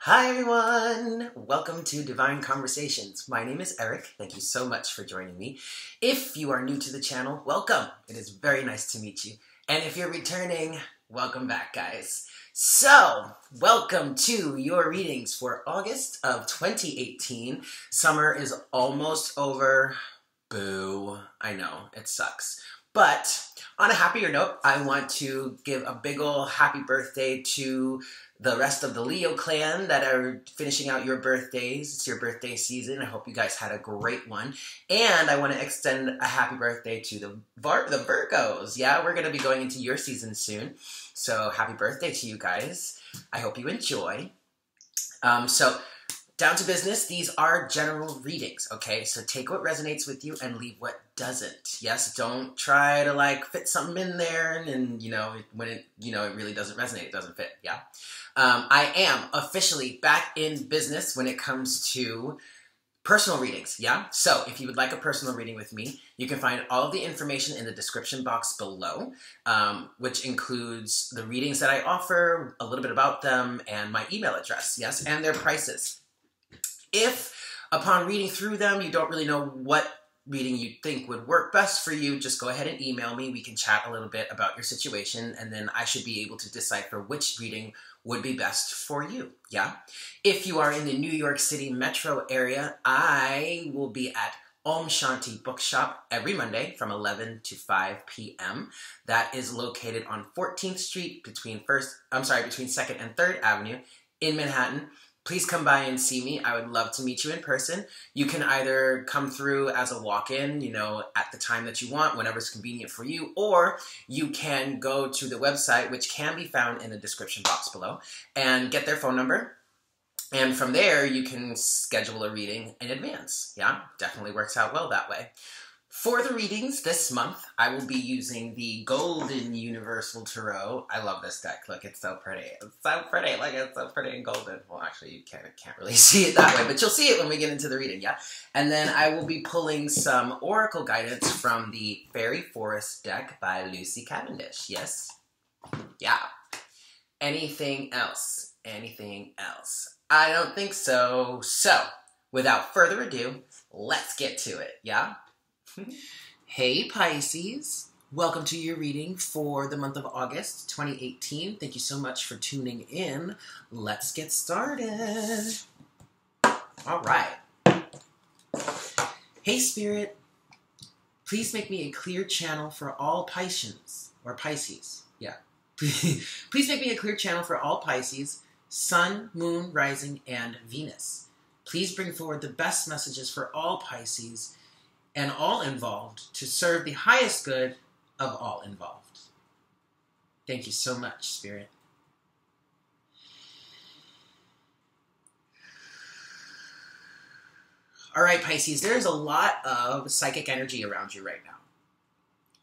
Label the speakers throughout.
Speaker 1: Hi everyone! Welcome to Divine Conversations. My name is Eric. Thank you so much for joining me. If you are new to the channel, welcome. It is very nice to meet you. And if you're returning, welcome back, guys. So, welcome to your readings for August of 2018. Summer is almost over. Boo. I know, it sucks. But on a happier note, I want to give a big ol' happy birthday to the rest of the Leo clan that are finishing out your birthdays. It's your birthday season. I hope you guys had a great one. And I want to extend a happy birthday to the Virgos. Yeah, we're going to be going into your season soon. So happy birthday to you guys. I hope you enjoy. So down to business, these are general readings, okay? So take what resonates with you and leave what doesn't. Yes, don't try to like fit something in there and when it really doesn't resonate, it doesn't fit, yeah? I am officially back in business when it comes to personal readings, yeah? So if you would like a personal reading with me, you can find all of the information in the description box below, which includes the readings that I offer, a little bit about them, and my email address, yes, and their prices. If upon reading through them, you don't really know what reading you think would work best for you, just go ahead and email me. We can chat a little bit about your situation, and then I should be able to decipher which reading would be best for you, yeah? If you are in the New York City metro area, I will be at Om Shanti Bookshop every Monday from 11 to 5 p.m. That is located on 14th Street between 2nd and 3rd Avenue in Manhattan. Please come by and see me. I would love to meet you in person. You can either come through as a walk-in, at the time that you want, whenever's convenient for you, or you can go to the website, which can be found in the description box below, and get their phone number. And from there, you can schedule a reading in advance. Yeah, definitely works out well that way. For the readings this month, I will be using the Golden Universal Tarot. I love this deck. Look, it's so pretty. It's so pretty. Like, it's so pretty and golden. Well, actually, you can't really see it that way, but you'll see it when we get into the reading, yeah? And then I will be pulling some oracle guidance from the Fairy Forest deck by Lucy Cavendish. Yes? Yeah. Anything else? Anything else? I don't think so. So, without further ado, let's get to it, yeah? Hey Pisces, welcome to your reading for the month of August 2018. Thank you so much for tuning in. Let's get started. All right. Hey Spirit, please make me a clear channel for all Pisces, yeah. Please make me a clear channel for all Pisces, Sun, Moon, Rising, and Venus. Please bring forward the best messages for all Pisces and all involved to serve the highest good of all involved. Thank you so much, Spirit. All right, Pisces, there's a lot of psychic energy around you right now,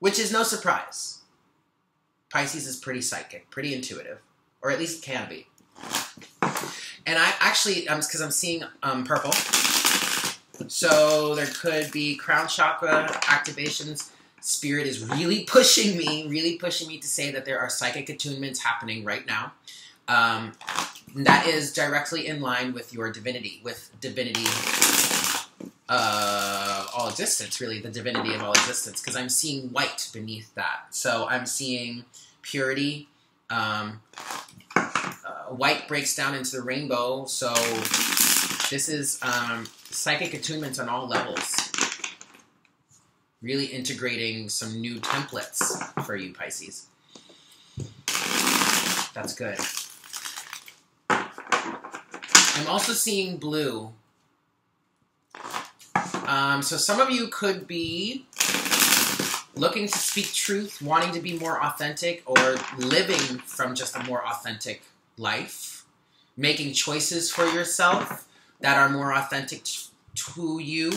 Speaker 1: which is no surprise. Pisces is pretty psychic, pretty intuitive, or at least can be. And I actually, because I'm seeing purple, so there could be crown chakra activations. Spirit is really pushing me to say that there are psychic attunements happening right now. That is directly in line with your divinity, all existence, really, the divinity of all existence, because I'm seeing white beneath that. So I'm seeing purity. White breaks down into the rainbow, so this is psychic attunements on all levels. Really integrating some new templates for you, Pisces. That's good. I'm also seeing blue. So some of you could be looking to speak truth, wanting to be more authentic, or living from just a more authentic life. Making choices for yourself that are more authentic to you.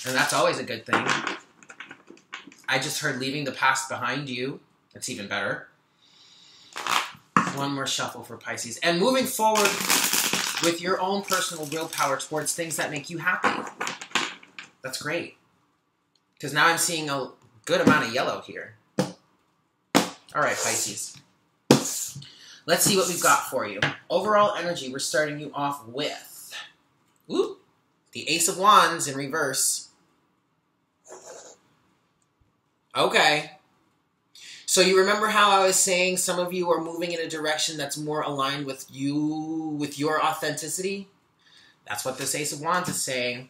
Speaker 1: And that's always a good thing. I just heard leaving the past behind you. That's even better. One more shuffle for Pisces. And moving forward with your own personal willpower towards things that make you happy. That's great. Because now I'm seeing a good amount of yellow here. All right, Pisces. Let's see what we've got for you. Overall energy, we're starting you off with the Ace of Wands in reverse. Okay. So you remember how I was saying some of you are moving in a direction that's more aligned with you, with your authenticity? That's what this Ace of Wands is saying.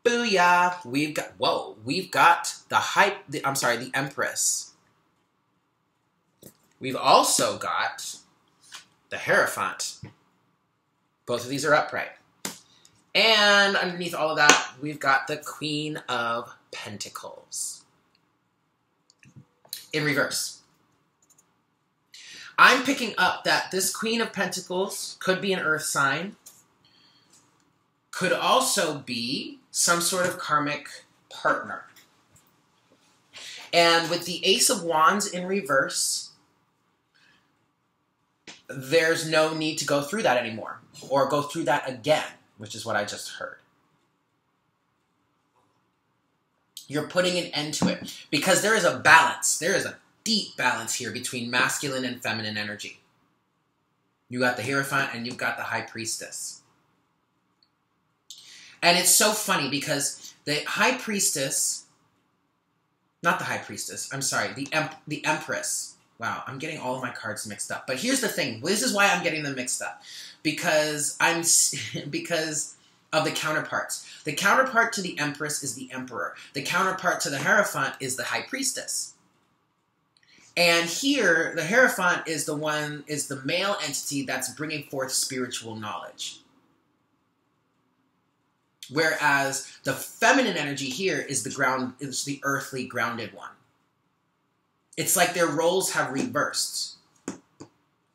Speaker 1: Booyah! We've got the Empress. We've also got the Hierophant. Both of these are upright. And underneath all of that, we've got the Queen of Pentacles in reverse. I'm picking up that this Queen of Pentacles could be an earth sign, could also be some sort of karmic partner. And with the Ace of Wands in reverse, there's no need to go through that anymore, or go through that again, which is what I just heard. You're putting an end to it because there is a balance. There is a deep balance here between masculine and feminine energy. You got the Hierophant and you've got the High Priestess. And it's so funny because the High Priestess, not the High Priestess, I'm sorry, the Empress. Wow, I'm getting all of my cards mixed up. But here's the thing. This is why I'm getting them mixed up. Because of the counterparts. The counterpart to the Empress is the Emperor. The counterpart to the Hierophant is the High Priestess. And here, the Hierophant is the male entity that's bringing forth spiritual knowledge. Whereas the feminine energy here is the earthly grounded one. It's like their roles have reversed.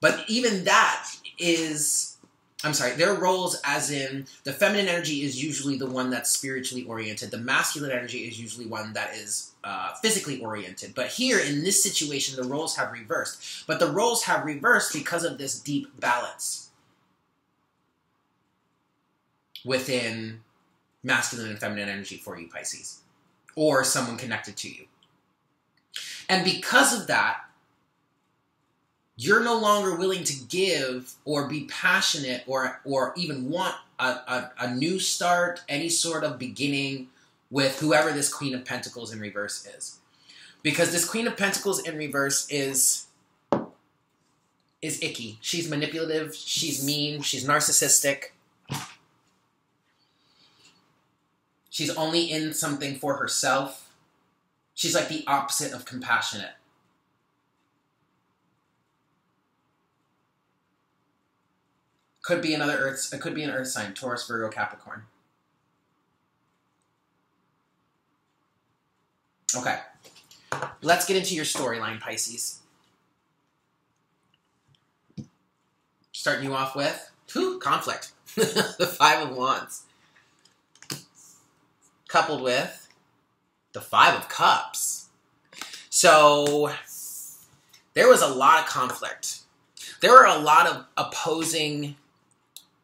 Speaker 1: But even that is, their roles as in the feminine energy is usually the one that's spiritually oriented. The masculine energy is usually one that is physically oriented. But here in this situation, the roles have reversed. But the roles have reversed because of this deep balance within masculine and feminine energy for you, Pisces, or someone connected to you. And because of that, you're no longer willing to give or be passionate or even want a new start, any sort of beginning with whoever this Queen of Pentacles in reverse is. Because this Queen of Pentacles in reverse is icky. She's manipulative, she's mean, she's narcissistic. She's only in something for herself. She's like the opposite of compassionate. Could be an earth sign, Taurus, Virgo, Capricorn. Okay. Let's get into your storyline, Pisces. Starting you off with conflict. The Five of Wands. Coupled with the Five of Cups. So there was a lot of conflict. There were a lot of opposing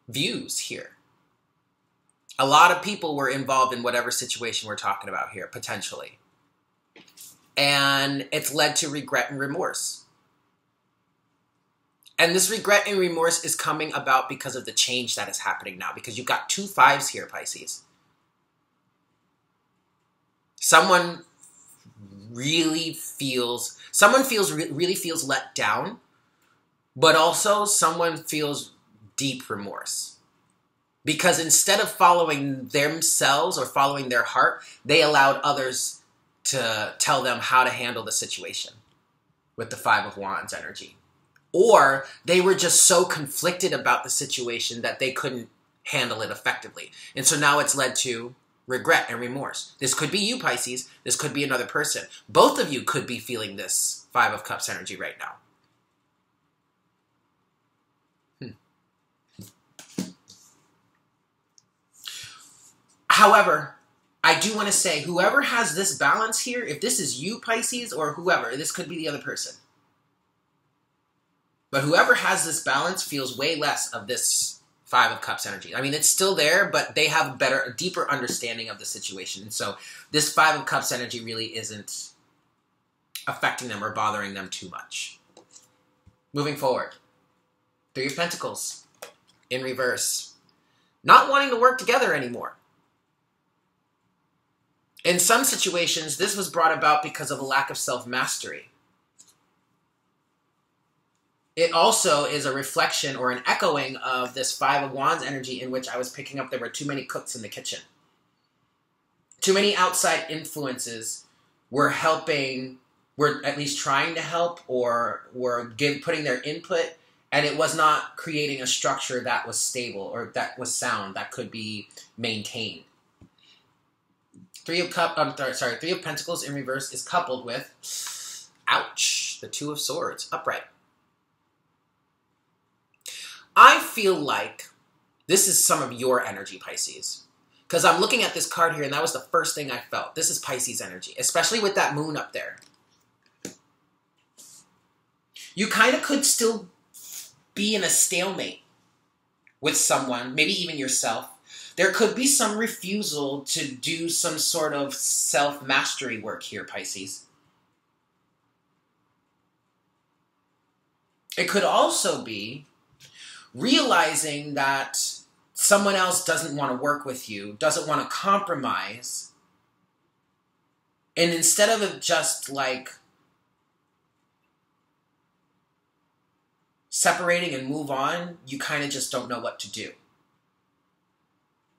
Speaker 1: views here. A lot of people were involved in whatever situation we're talking about here, potentially. And it's led to regret and remorse. And this regret and remorse is coming about because of the change that is happening now. Because you've got 2 fives here, Pisces. Someone really feels let down, but also someone feels deep remorse. Because instead of following themselves or following their heart, they allowed others to tell them how to handle the situation with the Five of Wands energy. Or they were just so conflicted about the situation that they couldn't handle it effectively. And so now it's led to regret and remorse. This could be you, Pisces. This could be another person. Both of you could be feeling this Five of Cups energy right now. However, I do want to say, whoever has this balance here, if this is you, Pisces, or whoever, this could be the other person. But whoever has this balance feels way less of this Five of Cups energy. I mean, it's still there, but they have a deeper understanding of the situation. And so this Five of Cups energy really isn't affecting them or bothering them too much. Moving forward. Three of Pentacles in reverse. Not wanting to work together anymore. In some situations, this was brought about because of a lack of self-mastery. It also is a reflection or an echoing of this Five of Wands energy in which I was picking up there were too many cooks in the kitchen. Too many outside influences were helping, were at least trying to help, or were putting their input, and it was not creating a structure that was stable or that was sound, that could be maintained. Three of Pentacles in reverse is coupled with, ouch, the Two of Swords, upright. I feel like this is some of your energy, Pisces. Because I'm looking at this card here, and that was the first thing I felt. This is Pisces energy, especially with that moon up there. You kind of could still be in a stalemate with someone, maybe even yourself. There could be some refusal to do some sort of self-mastery work here, Pisces. It could also be realizing that someone else doesn't want to work with you, doesn't want to compromise, and instead of just like separating and move on, you kind of just don't know what to do.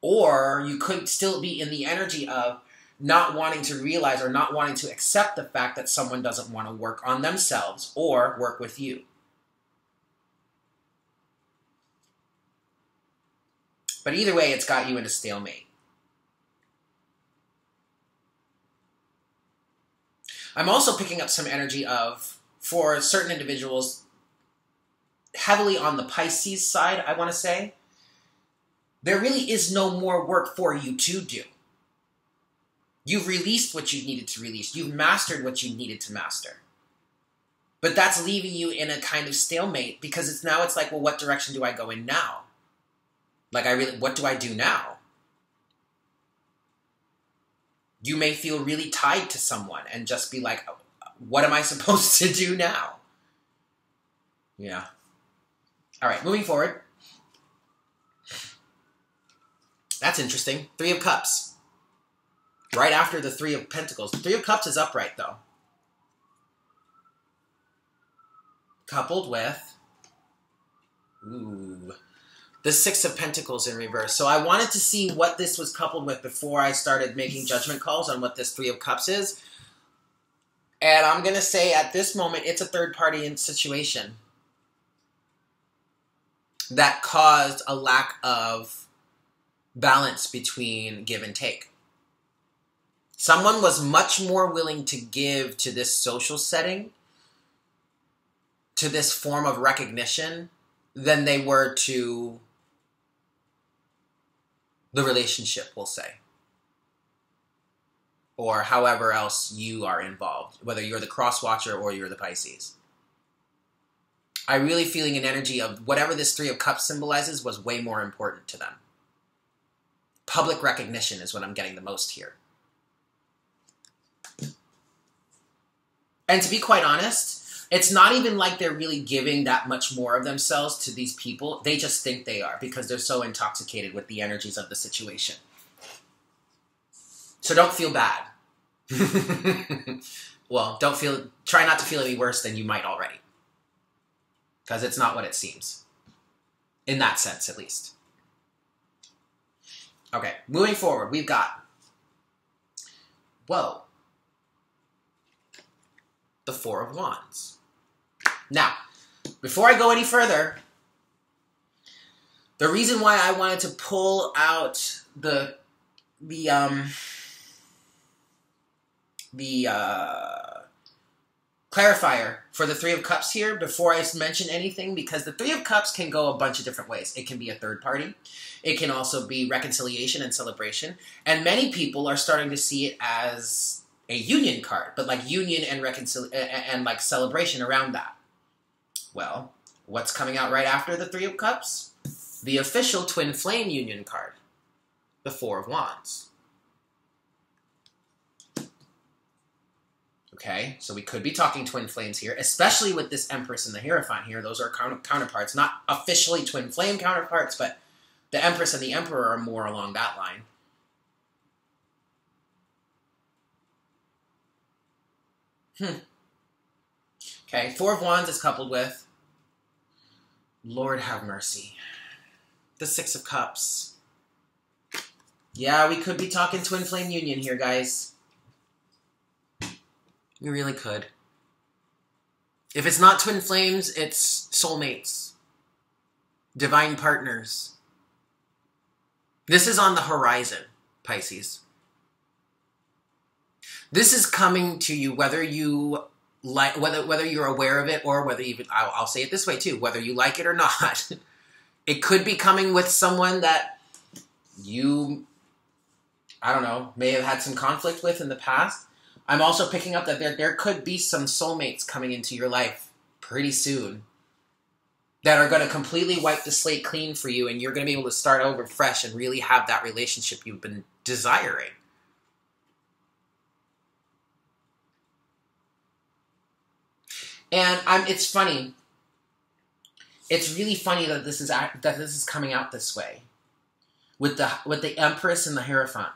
Speaker 1: Or you could still be in the energy of not wanting to realize or not wanting to accept the fact that someone doesn't want to work on themselves or work with you. But either way, it's got you in a stalemate. I'm also picking up some energy of, for certain individuals, heavily on the Pisces side, I want to say, there really is no more work for you to do. You've released what you needed to release. You've mastered what you needed to master. But that's leaving you in a kind of stalemate because it's like, well, what direction do I go in now? Like, what do I do now? You may feel really tied to someone and just be like, what am I supposed to do now? Yeah. All right, moving forward. That's interesting. Three of Cups. Right after the Three of Pentacles. The Three of Cups is upright, though. Coupled with, the Six of Pentacles in reverse. So I wanted to see what this was coupled with before I started making judgment calls on what this Three of Cups is. And I'm going to say at this moment, it's a third-party situation that caused a lack of balance between give and take. Someone was much more willing to give to this social setting, to this form of recognition, than they were to the relationship, we'll say. Or however else you are involved, whether you're the cross-watcher or you're the Pisces. I'm really feeling an energy of whatever this Three of Cups symbolizes was way more important to them. Public recognition is what I'm getting the most here. And to be quite honest, it's not even like they're really giving that much more of themselves to these people. They just think they are because they're so intoxicated with the energies of the situation. So don't feel bad. Well, try not to feel any worse than you might already. Because it's not what it seems. In that sense, at least. Okay, moving forward, we've got, the Four of Wands. Now, before I go any further, the reason why I wanted to pull out the clarifier for the Three of Cups here before I mention anything, because the Three of Cups can go a bunch of different ways. It can be a third party. It can also be reconciliation and celebration. And many people are starting to see it as a union card, but like union and and like celebration around that. Well, what's coming out right after the Three of Cups? The official twin flame union card, the Four of Wands. Okay, so we could be talking twin flames here, especially with this Empress and the Hierophant here. Those are counterparts, not officially twin flame counterparts, but the Empress and the Emperor are more along that line. Okay, Four of Wands is coupled with, Lord have mercy, the Six of Cups. Yeah, we could be talking twin flame union here, guys. We really could. If it's not twin flames, it's soulmates, divine partners. This is on the horizon, Pisces. This is coming to you, whether you like, whether you're aware of it, or whether even, I'll say it this way too, whether you like it or not. It could be coming with someone that you, I don't know, may have had some conflict with in the past. I'm also picking up that there could be some soulmates coming into your life pretty soon that are going to completely wipe the slate clean for you, and you're going to be able to start over fresh and really have that relationship you've been desiring. And it's funny. It's really funny that this is coming out this way with the Empress and the Hierophant.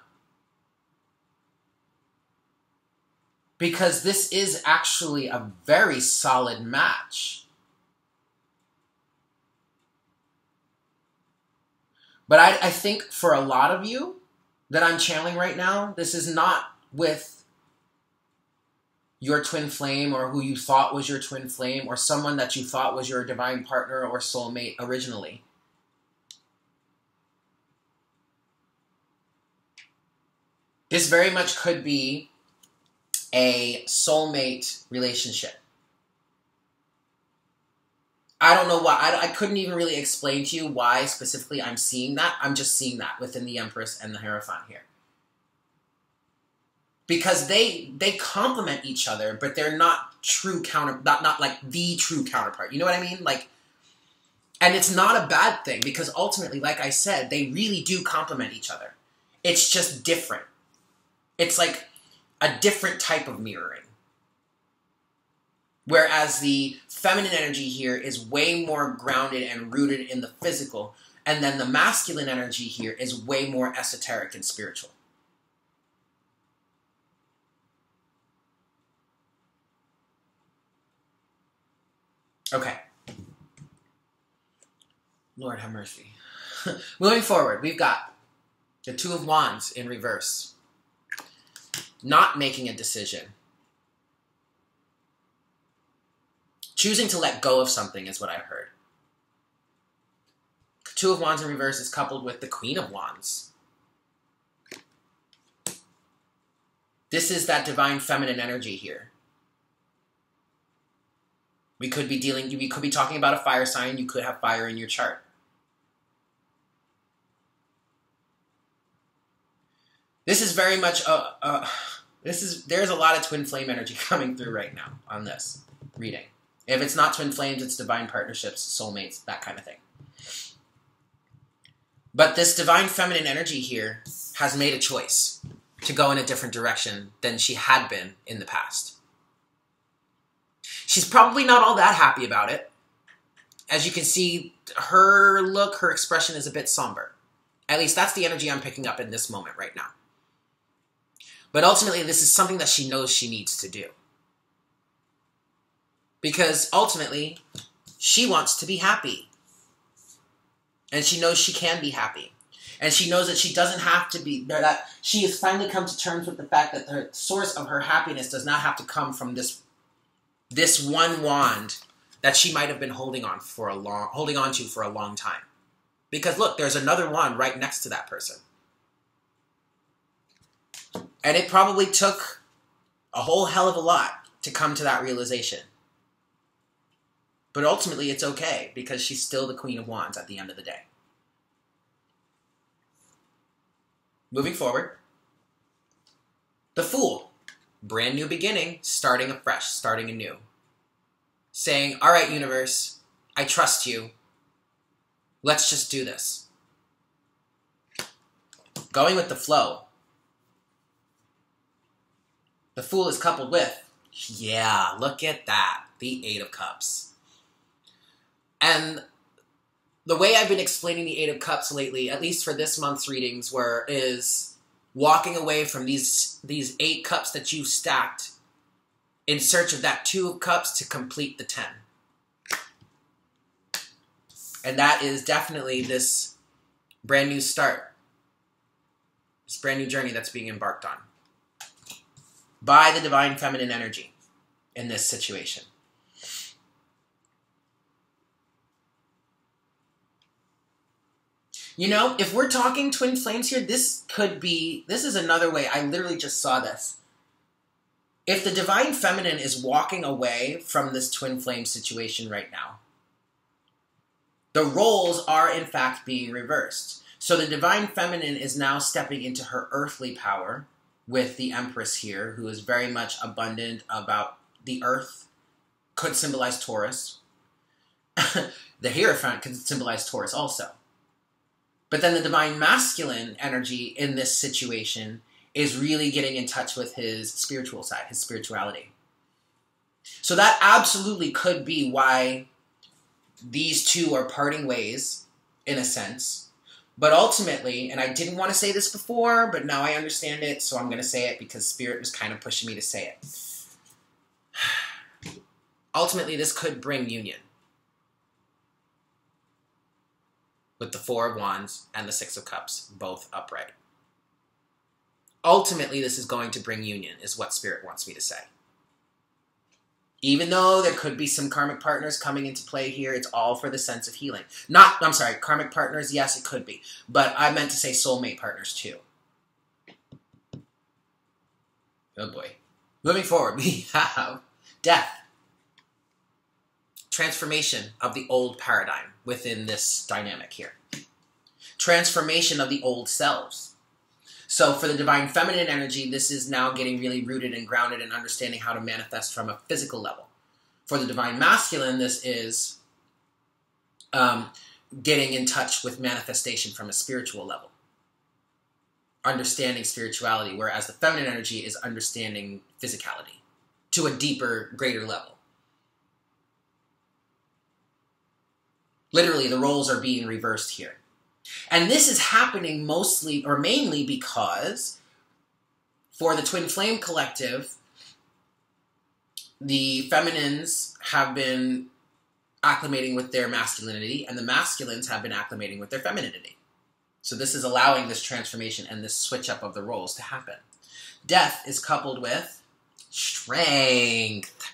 Speaker 1: Because this is actually a very solid match. But I think for a lot of you that I'm channeling right now, this is not with your twin flame, or who you thought was your twin flame, or someone that you thought was your divine partner or soulmate originally. This very much could be a soulmate relationship. I don't know why. I couldn't even really explain to you why specifically I'm seeing that. I'm just seeing that within the Empress and the Hierophant here. Because they complement each other, but they're not true not like the true counterpart. You know what I mean? Like, and it's not a bad thing, because ultimately, like I said, they really do complement each other. It's just different. It's like a different type of mirroring. Whereas the feminine energy here is way more grounded and rooted in the physical, and then the masculine energy here is way more esoteric and spiritual. Okay. Lord have mercy. Moving forward, we've got the Two of Wands in reverse. Not making a decision. Choosing to let go of something is what I heard. Two of Wands in reverse is coupled with the Queen of Wands. This is that divine feminine energy here. We could be talking about a fire sign. You could have fire in your chart. This is very much there's a lot of twin flame energy coming through right now on this reading. If it's not twin flames, it's divine partnerships, soulmates, that kind of thing. But this divine feminine energy here has made a choice to go in a different direction than she had been in the past. She's probably not all that happy about it. As you can see, her look, her expression is a bit somber. At least that's the energy I'm picking up in this moment right now. But ultimately, this is something that she knows she needs to do. Because ultimately, she wants to be happy. And she knows she can be happy. And she knows that she doesn't have to be, that she has finally come to terms with the fact that the source of her happiness does not have to come from this one wand that she might have been holding on to for a long time. Because look, there's another wand right next to that person. And it probably took a whole hell of a lot to come to that realization. But ultimately, it's okay, because she's still the Queen of Wands at the end of the day. Moving forward, the Fool. Brand new beginning, starting afresh, starting anew. Saying, all right, universe, I trust you. Let's just do this. Going with the flow. The Fool is coupled with Yeah, look at that. The Eight of Cups. And the way I've been explaining the Eight of Cups lately, at least for this month's readings, is walking away from these 8 cups that you stacked in search of that 2 of Cups to complete the 10. And that is definitely this brand new start. This brand new journey that's being embarked on by the divine feminine energy in this situation. You know, if we're talking twin flames here, this is another way. I literally just saw this. If the divine feminine is walking away from this twin flame situation right now, the roles are in fact being reversed. So the divine feminine is now stepping into her earthly power with the Empress here, who is very much abundant about the earth. Could symbolize Taurus. The Hierophant could symbolize Taurus also. But then the divine masculine energy in this situation is really getting in touch with his spiritual side, his spirituality. So that absolutely could be why these two are parting ways, in a sense. But ultimately, and I didn't want to say this before, but now I understand it, so I'm going to say it because Spirit was kind of pushing me to say it. Ultimately, this could bring union. With the 4 of Wands and the 6 of Cups, both upright. Ultimately, this is going to bring union, is what Spirit wants me to say. Even though there could be some karmic partners coming into play here, it's all for the sense of healing. Karmic partners, yes, it could be. But I meant to say soulmate partners, too. Oh, boy. Moving forward, we have death. Transformation of the old paradigm within this dynamic here. Transformation of the old selves. So for the divine feminine energy, this is now getting really rooted and grounded and understanding how to manifest from a physical level. For the divine masculine, this is getting in touch with manifestation from a spiritual level. Understanding spirituality, whereas the feminine energy is understanding physicality to a deeper, greater level. Literally, the roles are being reversed here. And this is happening mostly or mainly because for the Twin Flame Collective, the feminines have been acclimating with their masculinity and the masculines have been acclimating with their femininity. So this is allowing this transformation and this switch up of the roles to happen. Death is coupled with strength.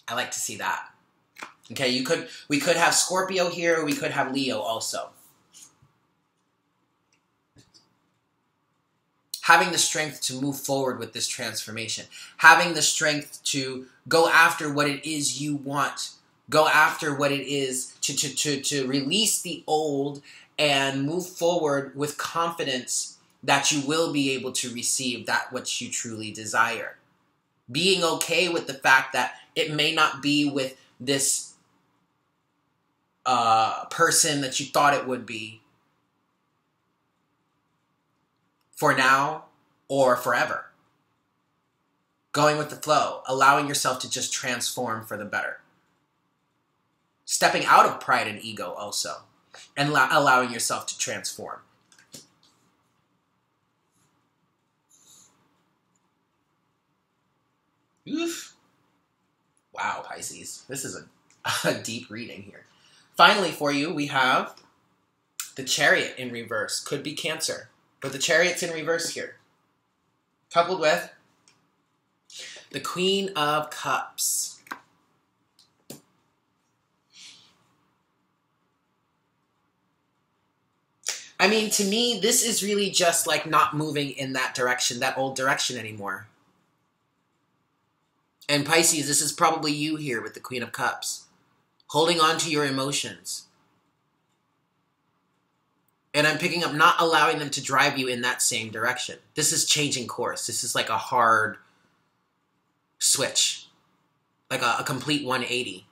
Speaker 1: I like to see that. Okay, we could have Scorpio here, we could have Leo also. Having the strength to move forward with this transformation. Having the strength to go after what it is you want. Go after what it is to release the old and move forward with confidence that you will be able to receive that which you truly desire. Being okay with the fact that it may not be with this person that you thought it would be for now or forever. Going with the flow, allowing yourself to just transform for the better. Stepping out of pride and ego also, and allowing yourself to transform. Oof. Wow, Pisces. This is a deep reading here. Finally, for you, we have the Chariot in reverse. Could be Cancer, but the Chariot's in reverse here. Coupled with the Queen of Cups. I mean, to me, this is really just like not moving in that direction, that old direction anymore. And Pisces, this is probably you here with the Queen of Cups. Holding on to your emotions. And I'm picking up not allowing them to drive you in that same direction. This is changing course. This is like a hard switch. Like a complete 180.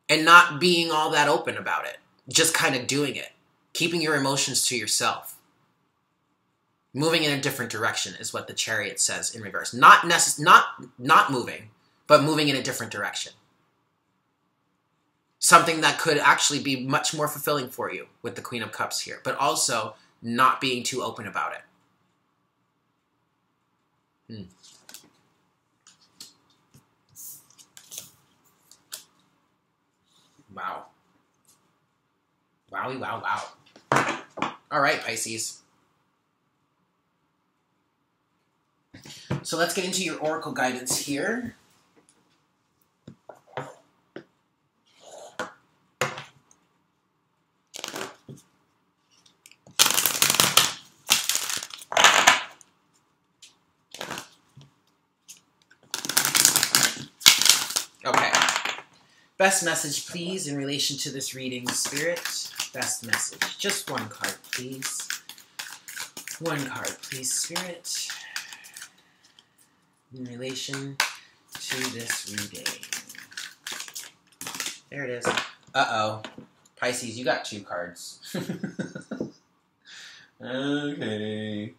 Speaker 1: And not being all that open about it. Just kind of doing it. Keeping your emotions to yourself. Moving in a different direction is what the Chariot says in reverse. Not moving, but moving in a different direction. Something that could actually be much more fulfilling for you with the Queen of Cups here, but also not being too open about it. Wow. Wowie, wow, wow. All right, Pisces. So let's get into your oracle guidance here. Okay. Best message, please, in relation to this reading, Spirit. Best message. Just one card, please. One card, please, Spirit. In relation to this reading. There it is. Uh-oh. Pisces, you got 2 cards. Okay.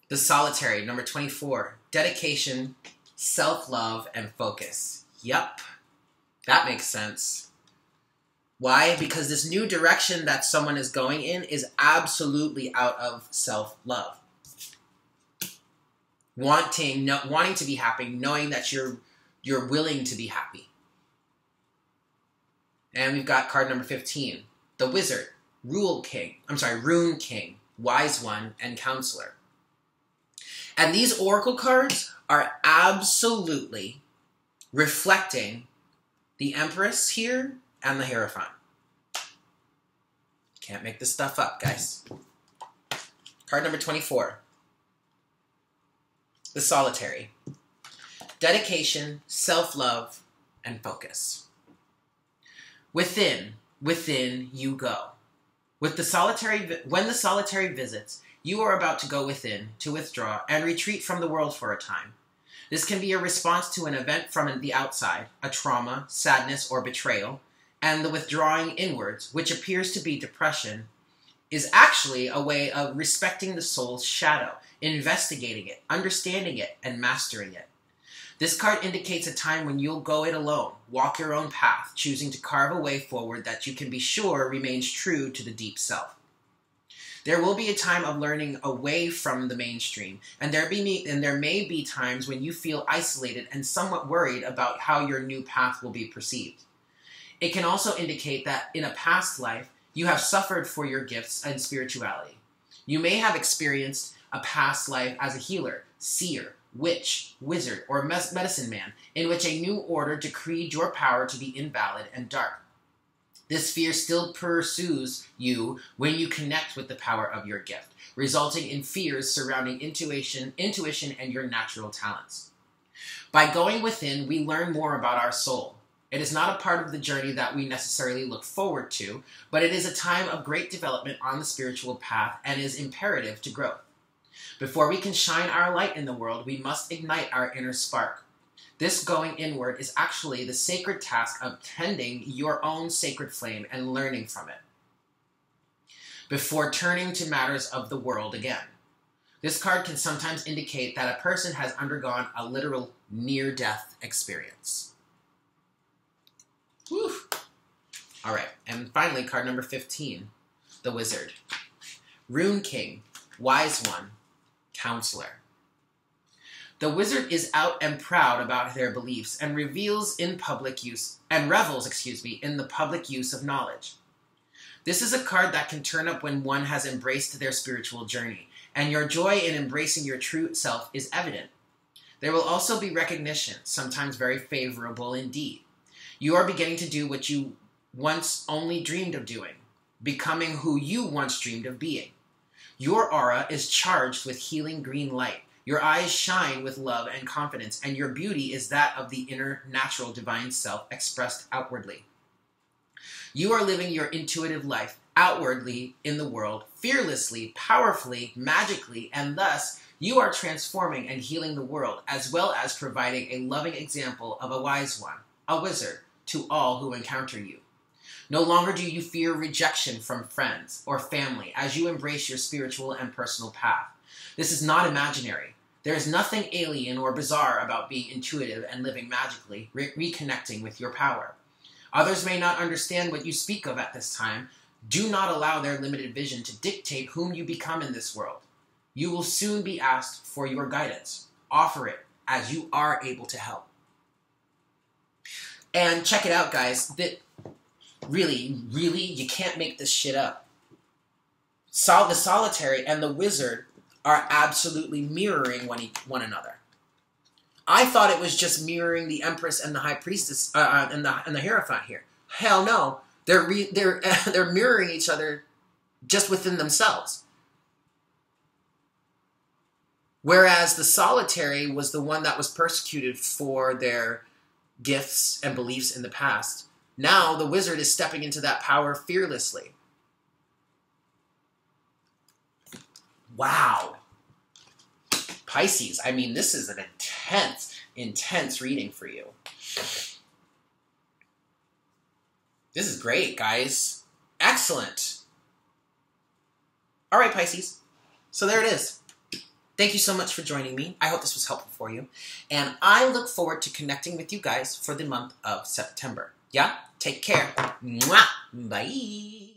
Speaker 1: The Solitary, number 24. Dedication, self-love, and focus. Yup. That makes sense. Why? Because this new direction that someone is going in is absolutely out of self-love. Wanting to be happy, knowing that you're willing to be happy. And we've got card number 15. The Wizard, Rune King, Wise One, and Counselor. And these oracle cards are absolutely reflecting the Empress here and the Hierophant. Can't make this stuff up, guys. Card number 24. The Solitary. Dedication, self-love, and focus. Within you go. When the Solitary visits, you are about to go within, to withdraw, and retreat from the world for a time. This can be a response to an event from the outside, a trauma, sadness, or betrayal, and the withdrawing inwards, which appears to be depression, is actually a way of respecting the soul's shadow, investigating it, understanding it, and mastering it. This card indicates a time when you'll go it alone, walk your own path, choosing to carve a way forward that you can be sure remains true to the deep self. There will be a time of learning away from the mainstream, and there may be times when you feel isolated and somewhat worried about how your new path will be perceived. It can also indicate that in a past life, you have suffered for your gifts and spirituality. You may have experienced a past life as a healer, seer, witch, wizard, or medicine man, in which a new order decreed your power to be invalid and dark. This fear still pursues you when you connect with the power of your gift, resulting in fears surrounding intuition, and your natural talents. By going within, we learn more about our soul. It is not a part of the journey that we necessarily look forward to, but it is a time of great development on the spiritual path and is imperative to growth. Before we can shine our light in the world, we must ignite our inner spark. This going inward is actually the sacred task of tending your own sacred flame and learning from it, before turning to matters of the world again. This card can sometimes indicate that a person has undergone a literal near-death experience. Whew. All right, and finally, card number 15, the Wizard. Rune King, Wise One, Counselor. The Wizard is out and proud about their beliefs and revels in the public use of knowledge. This is a card that can turn up when one has embraced their spiritual journey, and your joy in embracing your true self is evident. There will also be recognition, sometimes very favorable indeed. You are beginning to do what you once only dreamed of doing, becoming who you once dreamed of being. Your aura is charged with healing green light. Your eyes shine with love and confidence, and your beauty is that of the inner, natural, divine self expressed outwardly. You are living your intuitive life outwardly in the world, fearlessly, powerfully, magically, and thus you are transforming and healing the world, as well as providing a loving example of a wise one, a wizard, to all who encounter you. No longer do you fear rejection from friends or family as you embrace your spiritual and personal path. This is not imaginary. There is nothing alien or bizarre about being intuitive and living magically, reconnecting with your power. Others may not understand what you speak of at this time. Do not allow their limited vision to dictate whom you become in this world. You will soon be asked for your guidance. Offer it as you are able to help. And check it out, guys. That really, you can't make this shit up. The Solitary and the Wizard are absolutely mirroring one another. I thought it was just mirroring the Empress and the High Priestess and the Hierophant here. Hell no, they're mirroring each other just within themselves. Whereas the Solitary was the one that was persecuted for their gifts and beliefs in the past. Now the Wizard is stepping into that power fearlessly. Wow. Pisces, I mean, this is an intense reading for you. This is great, guys. Excellent. All right, Pisces. So there it is. Thank you so much for joining me. I hope this was helpful for you. And I look forward to connecting with you guys for the month of September. Yeah? Take care. Mwah. Bye.